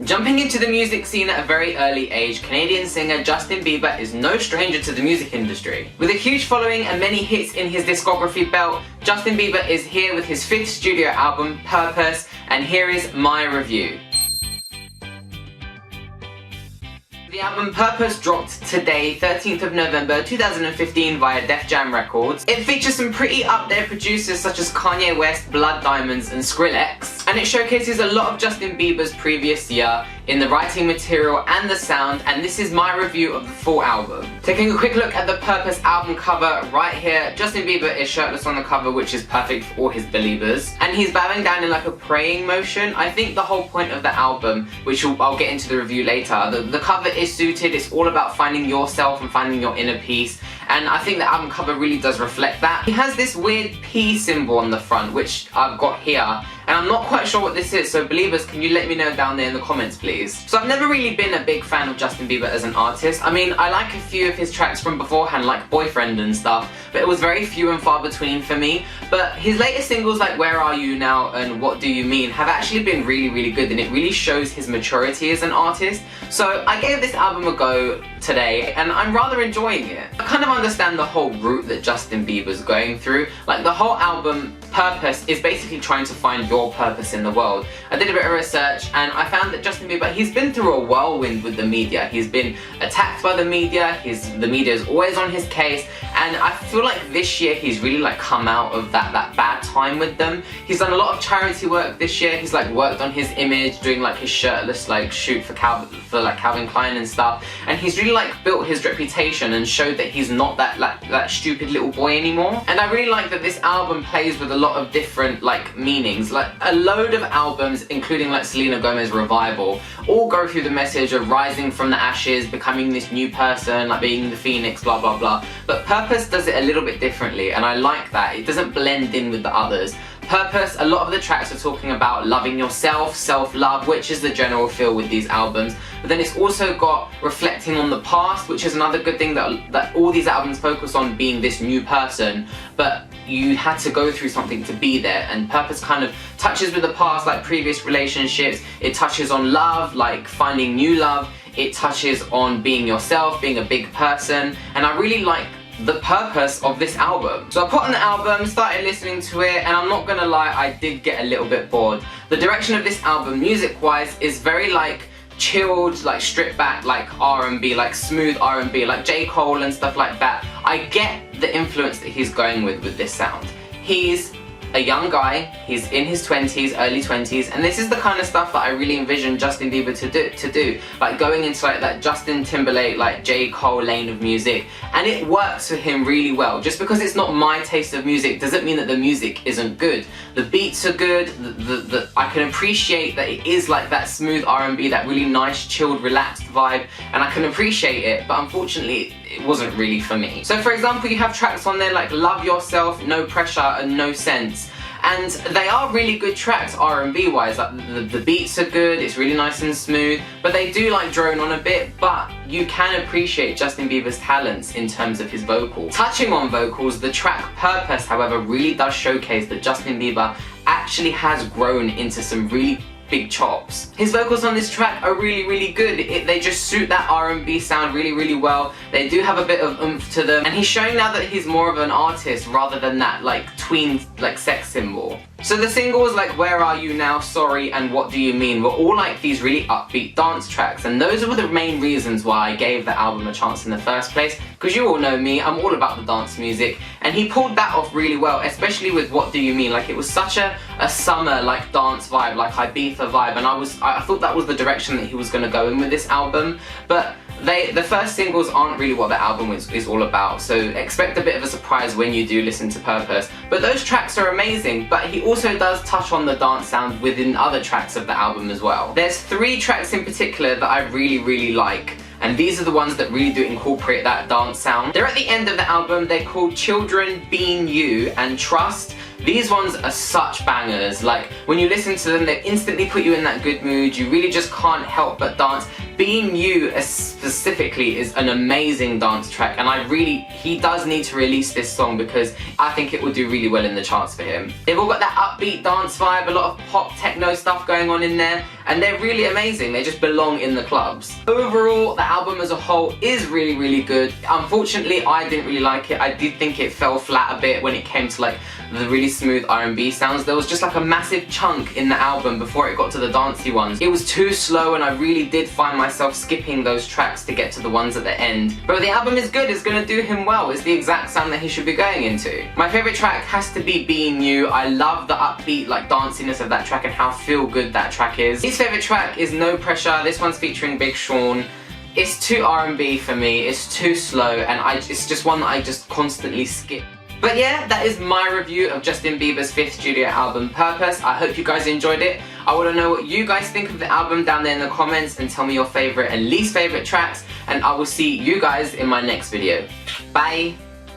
Jumping into the music scene at a very early age, Canadian singer Justin Bieber is no stranger to the music industry. With a huge following and many hits in his discography belt, Justin Bieber is here with his 5th studio album, Purpose, and here is my review. The album Purpose dropped today, 13th of November 2015 via Def Jam Records. It features some pretty up-there producers such as Kanye West, Blood Diamonds and Skrillex, and it showcases a lot of Justin Bieber's previous year in the writing material and the sound, and this is my review of the full album. Taking a quick look at the Purpose album cover right here, Justin Bieber is shirtless on the cover, which is perfect for all his believers, and he's bowing down in like a praying motion. I think the whole point of the album, which I'll get into the review later, the cover is suited. It's all about finding yourself and finding your inner peace, and I think the album cover really does reflect that. He has this weird P symbol on the front, which I've got here, and I'm not quite sure what this is, so believers, can you let me know down there in the comments, please? So I've never really been a big fan of Justin Bieber as an artist. I mean, I like a few of his tracks from beforehand, like Boyfriend and stuff, but it was very few and far between for me. But his latest singles like Where Are You Now and What Do You Mean have actually been really, really good, and it really shows his maturity as an artist. So I gave this album a go today, and I'm rather enjoying it. I kind of understand the whole route that Justin Bieber's going through. Like, the whole album Purpose is basically trying to find your purpose in the world. I did a bit of research and I found that Justin Bieber, he's been through a whirlwind with the media. He's been attacked by the media, the media is always on his case, and I feel like this year he's really like come out of that bad time with them. He's done a lot of charity work this year. He's like worked on his image, doing like his shirtless like shoot for Calvin Klein and stuff, and he's really like built his reputation and showed that he's not that stupid little boy anymore. And I really like that this album plays with a lot of different like meanings. Like a load of albums, including like Selena Gomez Revival, all go through the message of rising from the ashes, becoming this new person, like being the phoenix, blah blah blah. But Purpose does it a little bit differently, and I like that. It doesn't blend in with the others. Purpose, a lot of the tracks are talking about loving yourself, self-love, which is the general feel with these albums. But then it's also got reflecting on the past, which is another good thing that all these albums focus on, being this new person, but you had to go through something to be there. And Purpose kind of touches with the past, like previous relationships. It touches on love, like finding new love. It touches on being yourself, being a big person, and I really like the purpose of this album. So I put on the album, started listening to it, and I'm not gonna lie, I did get a little bit bored. The direction of this album, music-wise, is very like chilled, like stripped back, like R&B, like smooth R&B, like J. Cole and stuff like that. I get the influence that he's going with this sound. He's a young guy, he's in his 20s, early 20s, and this is the kind of stuff that I really envision Justin Bieber to do. Like going into like that Justin Timberlake, like J. Cole lane of music, and it works for him really well. Just because it's not my taste of music doesn't mean that the music isn't good. The beats are good, I can appreciate that it is like that smooth R&B, that really nice, chilled, relaxed vibe, and I can appreciate it, but unfortunately it wasn't really for me. So for example, you have tracks on there like Love Yourself, No Pressure and No Sense. And they are really good tracks R&B wise, like the beats are good, it's really nice and smooth, but they do like drone on a bit, but you can appreciate Justin Bieber's talents in terms of his vocals. Touching on vocals, the track Purpose, however, really does showcase that Justin Bieber actually has grown into some really big chops. His vocals on this track are really, really good. They just suit that R&B sound really, really well. They do have a bit of oomph to them, and he's showing now that he's more of an artist rather than that like tween like sex symbol. So the singles like Where Are You Now, Sorry and What Do You Mean were all like these really upbeat dance tracks, and those were the main reasons why I gave the album a chance in the first place, because you all know me, I'm all about the dance music, and he pulled that off really well, especially with What Do You Mean. Like it was such a summer like dance vibe, like Ibiza vibe, and I thought that was the direction that he was going to go in with this album. But the first singles aren't really what the album is all about, so expect a bit of a surprise when you do listen to Purpose. But those tracks are amazing, but he also does touch on the dance sound within other tracks of the album as well. There's 3 tracks in particular that I really, really like, and these are the ones that really do incorporate that dance sound. They're at the end of the album. They're called Children, Being You and Trust. These ones are such bangers. Like when you listen to them, they instantly put you in that good mood. You really just can't help but dance. Being You specifically is an amazing dance track, and he does need to release this song because I think it will do really well in the charts for him. They've all got that upbeat dance vibe, a lot of pop techno stuff going on in there, and they're really amazing. They just belong in the clubs. Overall, the album as a whole is really, really good. Unfortunately, I didn't really like it. I did think it fell flat a bit when it came to like the really smooth R&B sounds. There was just like a massive chunk in the album before it got to the dancey ones. It was too slow, and I really did find myself skipping those tracks to get to the ones at the end. But the album is good, it's gonna do him well. It's the exact sound that he should be going into. My favourite track has to be Being You. I love the upbeat like danciness of that track and how feel good that track is. His favourite track is No Pressure. This one's featuring Big Sean. It's too R&B for me, it's too slow, and it's just one that I just constantly skip. But yeah, that is my review of Justin Bieber's 5th studio album, Purpose. I hope you guys enjoyed it. I want to know what you guys think of the album down there in the comments, and tell me your favourite and least favourite tracks, and I will see you guys in my next video. Bye!